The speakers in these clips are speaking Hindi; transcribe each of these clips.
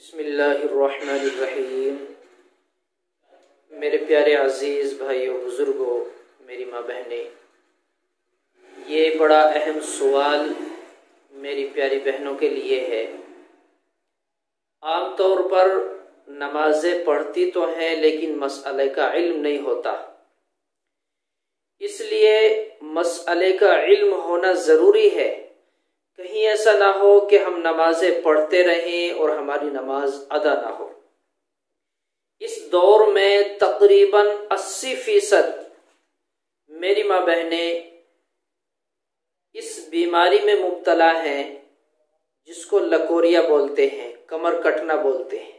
बिस्मिल्लाहिर्रहमानिर्रहीम। मेरे प्यारे अज़ीज़ भाइयों, बुज़ुर्गों, मेरी माँ बहनें, ये बड़ा अहम सवाल मेरी प्यारी बहनों के लिए है। आम तौर पर नमाज़ें पढ़ती तो हैं लेकिन मसअले का इल्म नहीं होता, इसलिए मसअले का इल्म होना ज़रूरी है। कहीं ऐसा ना हो कि हम नमाजें पढ़ते रहें और हमारी नमाज अदा ना हो। इस दौर में तकरीबन 80% मेरी माँ बहनें इस बीमारी में मुब्तला हैं जिसको लकोरिया बोलते हैं, कमर कटना बोलते हैं।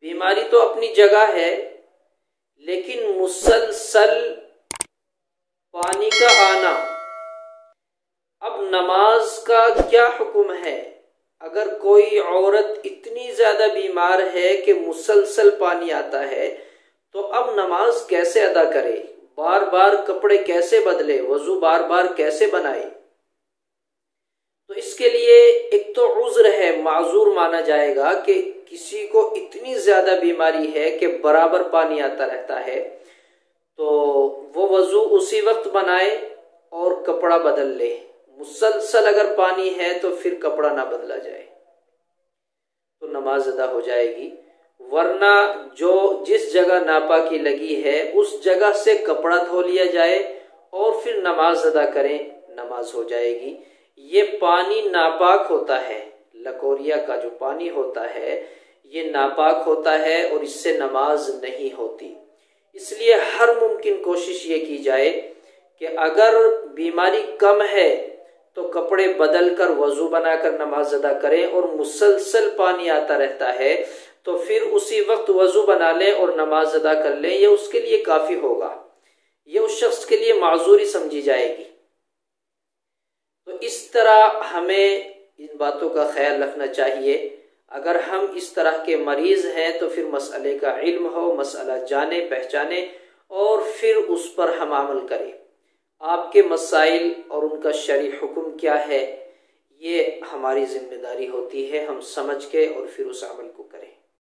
बीमारी तो अपनी जगह है, लेकिन मुसलसल पानी का आना। अब नमाज का क्या हुक्म है? अगर कोई औरत इतनी ज्यादा बीमार है कि मुसलसल पानी आता है, तो अब नमाज कैसे अदा करे? बार बार कपड़े कैसे बदले? वजू बार बार कैसे बनाए? तो इसके लिए एक तो उज़्र है, माजूर माना जाएगा कि किसी को इतनी ज्यादा बीमारी है कि बराबर पानी आता रहता है, तो वो वजू उसी वक्त बनाए और कपड़ा बदल ले। मुसलसल अगर पानी है तो फिर कपड़ा ना बदला जाए तो नमाज अदा हो जाएगी। वरना जो जिस जगह नापाकी लगी है उस जगह से कपड़ा धो लिया जाए और फिर नमाज अदा करें, नमाज हो जाएगी। ये पानी नापाक होता है, लकोरिया का जो पानी होता है ये नापाक होता है और इससे नमाज नहीं होती। इसलिए हर मुमकिन कोशिश ये की जाए कि अगर बीमारी कम है तो कपड़े बदल कर वजू बनाकर नमाज अदा करें, और मुसलसल पानी आता रहता है तो फिर उसी वक्त वजू बना लें और नमाज अदा कर लें। यह उसके लिए काफी होगा, यह उस शख्स के लिए माजूरी समझी जाएगी। तो इस तरह हमें इन बातों का ख्याल रखना चाहिए। अगर हम इस तरह के मरीज हैं तो फिर मसले का इल्म हो, मसला जाने पहचाने और फिर उस पर हम अमल करें। आपके मसाइल और उनका शरई हुक्म क्या है, ये हमारी जिम्मेदारी होती है, हम समझ के और फिर उस अमल को करें।